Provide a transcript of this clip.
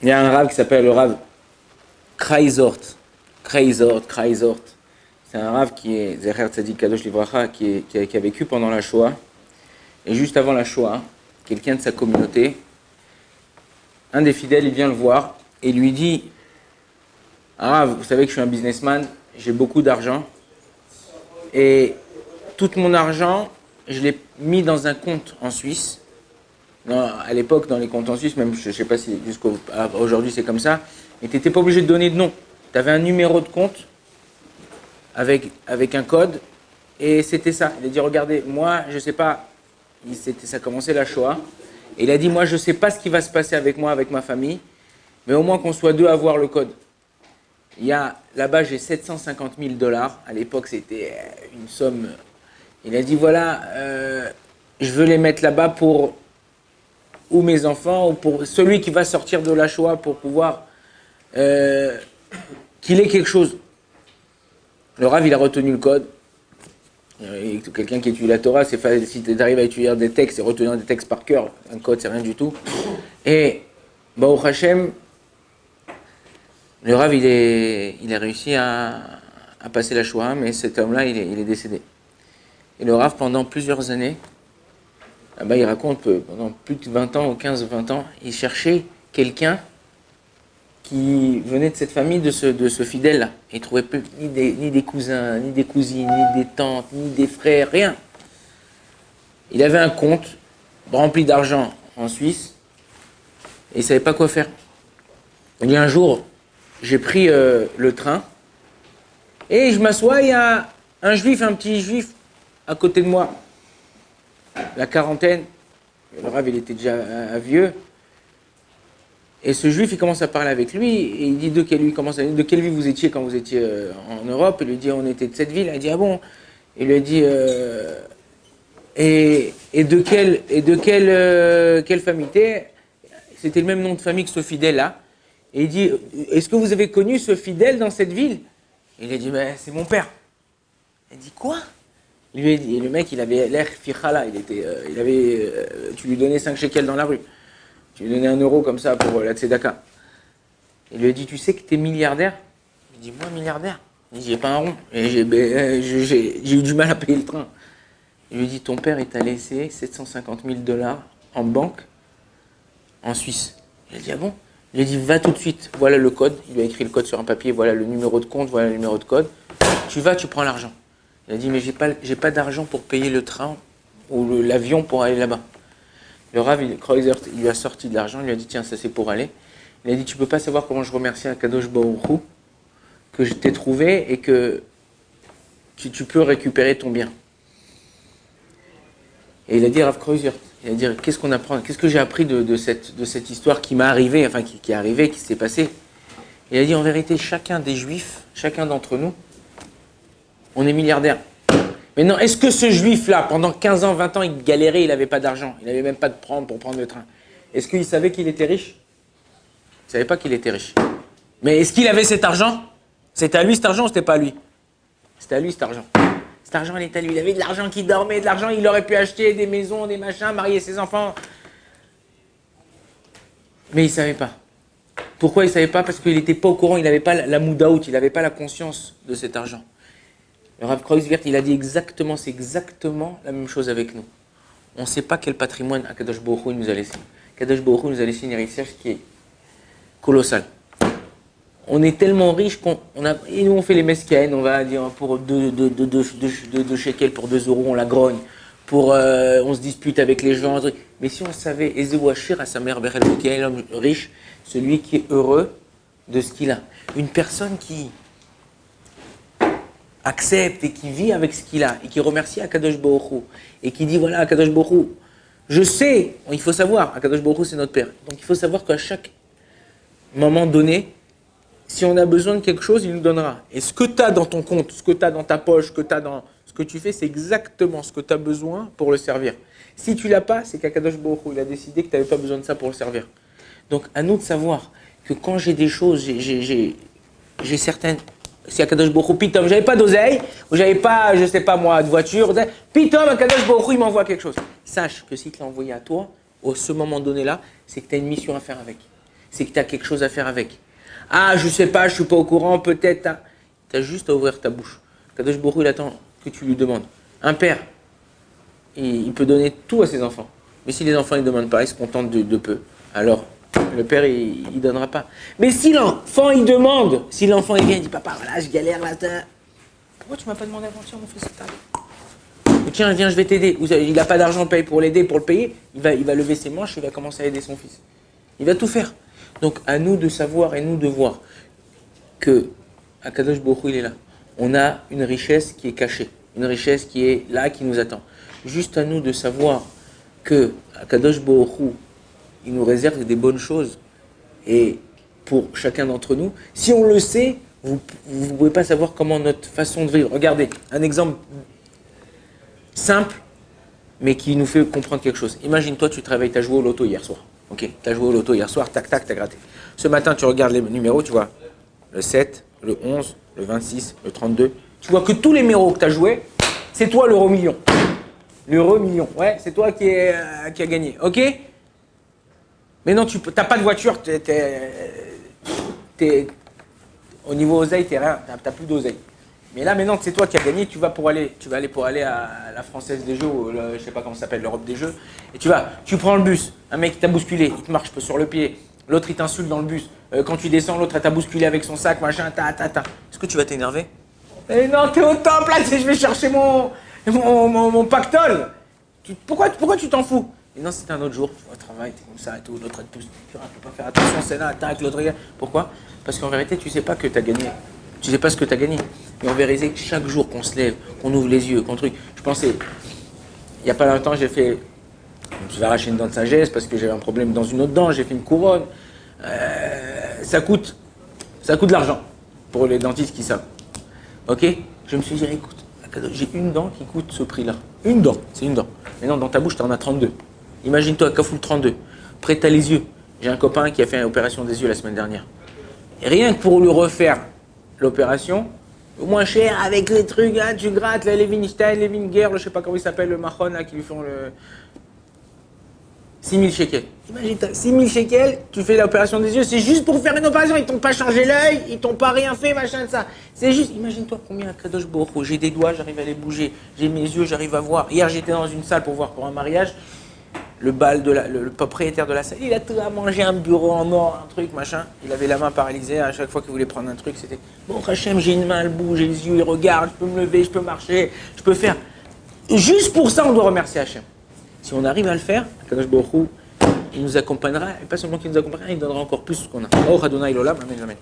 Il y a un Rav qui s'appelle le Rav Kreizort. Kreizort. C'est un Rav qui est Zecher Tzadik Kadosh Livracha, qui a vécu pendant la Shoah. Et juste avant la Shoah, quelqu'un de sa communauté, un des fidèles, il vient le voir et lui dit: Rav, vous savez que je suis un businessman, j'ai beaucoup d'argent. Et tout mon argent, je l'ai mis dans un compte en Suisse. Non, à l'époque, dans les comptes en Suisse, même je ne sais pas si jusqu'aujourd'hui c'est comme ça, mais tu n'étais pas obligé de donner de nom. Tu avais un numéro de compte avec un code et c'était ça. Il a dit: regardez, moi je ne sais pas, ça commençait la Shoah, et il a dit: moi je ne sais pas ce qui va se passer avec moi, avec ma famille, mais au moins qu'on soit deux à avoir le code. Il y a, là-bas j'ai 750 000 dollars, à l'époque c'était une somme. Il a dit: voilà, je veux les mettre là-bas pour ou mes enfants, ou pour celui qui va sortir de la Shoah, pour pouvoir qu'il ait quelque chose. Le Rav, il a retenu le code. Et quelqu'un qui étudie la Torah, c'est facile, si tu arrives à étudier des textes et retenir des textes par cœur, un code, c'est rien du tout. Et Baruch Hashem, le Rav, il a réussi à passer la Shoah, mais cet homme-là, il est décédé. Et le Rav, pendant plusieurs années, il raconte que pendant plus de 20 ans, ou 15-20 ans, il cherchait quelqu'un qui venait de cette famille, de ce fidèle-là. Il ne trouvait plus ni des cousins, ni des cousines, ni des tantes, ni des frères, rien. Il avait un compte rempli d'argent en Suisse et il ne savait pas quoi faire. Il dit: un jour, j'ai pris le train et je m'assois, il y a un petit juif à côté de moi. La quarantaine, le Rav, il était déjà vieux. Et ce juif, il commence à parler avec lui, et il dit de quelle ville vous étiez quand vous étiez en Europe. Il lui dit: on était de cette ville. Il dit: ah bon? Il lui a dit: et de quelle famille t'es? C'était le même nom de famille que ce fidèle-là. Et il dit: est-ce que vous avez connu ce fidèle dans cette ville? Il a dit: ben, c'est mon père. Il dit: quoi? Il lui a dit, et le mec, il avait l'air fichala, tu lui donnais 5 shekels dans la rue. Tu lui donnais 1 euro comme ça pour la tzedaka. Il lui a dit: tu sais que tu es milliardaire? Il dit: moi, milliardaire? Il dit: j'ai pas un rond. Et j'ai eu du mal à payer le train. Il lui dit: ton père, il t'a laissé 750 000 dollars en banque en Suisse. Il a dit: ah bon? Il lui a dit: va tout de suite, voilà le code. Il lui a écrit le code sur un papier, voilà le numéro de compte, voilà le numéro de code. Tu vas, tu prends l'argent. Il a dit: mais j'ai pas d'argent pour payer le train ou l'avion pour aller là-bas. Le Rav, Kreuzert, il lui a sorti de l'argent, il lui a dit: tiens, ça c'est pour aller. Il a dit: tu peux pas savoir comment je remercie Akadosh Baruch Hu que je t'ai trouvé et que tu peux récupérer ton bien. Et il a dit Rav Kreuzert, il a dit: qu'est-ce qu'on apprend? Qu'est-ce que j'ai appris de cette histoire qui m'est arrivée, enfin qui est arrivée, qui s'est passée? Il a dit: en vérité, chacun des juifs, chacun d'entre nous, on est milliardaire. Maintenant, est-ce que ce juif-là, pendant 15 ans, 20 ans, il galérait, il n'avait pas d'argent, il n'avait même pas de prendre pour prendre le train? Est-ce qu'il savait qu'il était riche? Il ne savait pas qu'il était riche. Mais est-ce qu'il avait cet argent? C'était à lui cet argent ou c'était pas à lui? C'était à lui cet argent. Cet argent, il était à lui. Il avait de l'argent qui dormait, de l'argent, il aurait pu acheter des maisons, des machins, marier ses enfants. Mais il ne savait pas. Pourquoi il ne savait pas? Parce qu'il n'était pas au courant, il n'avait pas la moudaout, il n'avait pas la conscience de cet argent. Le Rav Kreuzvert, il a dit c'est exactement la même chose avec nous. On ne sait pas quel patrimoine Akadosh Baruch Hu nous a laissé. Akadosh Baruch Hu nous a laissé une héritage qui est colossal. On est tellement riche et nous on fait les mescaïnes, on va dire pour 2 shekels, pour 2 euros, on la grogne, on se dispute avec les gens. Mais si on savait, Ezewashir à sa mère Berel, qui est l'homme riche, celui qui est heureux de ce qu'il a. Une personne qui accepte et qui vit avec ce qu'il a et qui remercie Akadosh Baruch Hu et qui dit: voilà, Akadosh Baruch Hu, je sais, il faut savoir, Akadosh Baruch Hu c'est notre Père, donc il faut savoir qu'à chaque moment donné, si on a besoin de quelque chose, il nous donnera. Et ce que tu as dans ton compte, ce que tu as dans ta poche, ce que tu as dans ce que tu fais, c'est exactement ce que tu as besoin pour le servir. Si tu l'as pas, c'est qu'Akadosh Baruch Hu, il a décidé que tu n'avais pas besoin de ça pour le servir. Donc à nous de savoir que quand j'ai des choses, j'ai certaines... Si Akadosh Baruch Hu, pitom, j'avais pas d'oseille, ou j'avais pas, je sais pas moi, de voiture, pitom, Akadosh Baruch Hu, il m'envoie quelque chose. Sache que s'il te l'a envoyé à toi, au ce moment donné-là, c'est que tu as une mission à faire avec. c'est que tu as quelque chose à faire avec. Ah, je sais pas, je suis pas au courant, peut-être. Tu as juste à ouvrir ta bouche. Kadosh Baruch Hu, il attend que tu lui demandes. Un père, il peut donner tout à ses enfants. Mais si les enfants ne demandent pas, ils se contentent de peu. Alors, le père, il ne donnera pas. Mais si l'enfant, il demande, si l'enfant, il vient, il dit, papa, voilà, je galère là. Pourquoi tu m'as pas demandé avant-hier, mon fils? Tiens, viens, je vais t'aider. Il n'a pas d'argent paye pour l'aider, pour le payer. Il va lever ses manches, il va commencer à aider son fils. Il va tout faire. Donc, à nous de savoir et nous de voir que Akadosh Baruch Hu, il est là. On a une richesse qui est cachée, une richesse qui est là, qui nous attend. Juste à nous de savoir que Akadosh Baruch Hu, il nous réserve des bonnes choses. Et pour chacun d'entre nous, si on le sait, vous ne pouvez pas savoir comment notre façon de vivre. Regardez, un exemple simple, mais qui nous fait comprendre quelque chose. Imagine-toi, tu te réveilles, tu as joué au loto hier soir. Ok, tu as joué au loto hier soir, tac, tac, tu as gratté. Ce matin, tu regardes les numéros, tu vois le 7, le 11, le 26, le 32. Tu vois que tous les numéros que tu as joués, c'est toi l'euro million. L'euro million, ouais, c'est toi qui a gagné, ok? Mais non, tu n'as pas de voiture, au niveau oseille, tu n'as plus d'oseille. Mais là, maintenant que c'est toi qui as gagné, tu vas aller pour aller à la Française des Jeux, ou je ne sais pas comment ça s'appelle, l'Europe des Jeux, et tu prends le bus, un mec t'a bousculé, il te marche sur le pied, l'autre il t'insulte dans le bus, quand tu descends, l'autre t'a bousculé avec son sac, machin, Est-ce que tu vas t'énerver? Eh non, t'es au top là, je vais chercher mon pactole. Pourquoi tu t'en fous? Et non, c'était un autre jour, tu vas au travail, t'es comme ça et tout, l'autre te pousse, tu ne peux pas faire attention, c'est là, tac, l'autre regarde. Pourquoi? Parce qu'en vérité, tu ne sais pas que tu as gagné. Tu ne sais pas ce que tu as gagné. Mais en vérité, chaque jour qu'on se lève, qu'on ouvre les yeux, qu'on truc. Je pensais, il n'y a pas longtemps, je me suis arraché une dent de sagesse parce que j'avais un problème dans une autre dent, j'ai fait une couronne. Ça coûte de l'argent pour les dentistes qui savent. Ok? Je me suis dit, écoute, j'ai une dent qui coûte ce prix-là. Une dent, c'est une dent. Mais non, dans ta bouche, tu en as 32. Imagine-toi, Kafoul 32. Après, tu as les yeux. J'ai un copain qui a fait une opération des yeux la semaine dernière. Et rien que pour lui refaire l'opération, au moins cher, avec les trucs, là, tu grattes, là, les Weinstein, les Winger, je sais pas comment il s'appelle, le Mahon, là, qui lui font le... 6 000 shekels. Imagine, 6 000 shekels, tu fais l'opération des yeux, c'est juste pour faire une opération, ils t'ont pas changé l'œil, ils t'ont pas rien fait, machin de ça. C'est juste, imagine-toi combien Kadosh Baruch Hu, j'ai des doigts, j'arrive à les bouger, j'ai mes yeux, j'arrive à voir. Hier, j'étais dans une salle pour voir pour un mariage, le propriétaire de la salle, il a tout à manger, un bureau en or, un truc, machin. Il avait la main paralysée, à chaque fois qu'il voulait prendre un truc, c'était bon, Hachem, j'ai une main, elle bouge, j'ai les yeux, il regarde, je peux me lever, je peux marcher, je peux faire. Juste pour ça, on doit remercier Hachem. Si on arrive à le faire, Kadosh Baruch Hu, il nous accompagnera, et pas seulement qu'il nous accompagnera, il donnera encore plus ce qu'on a. Oh, Adonai Olam, amen, amen.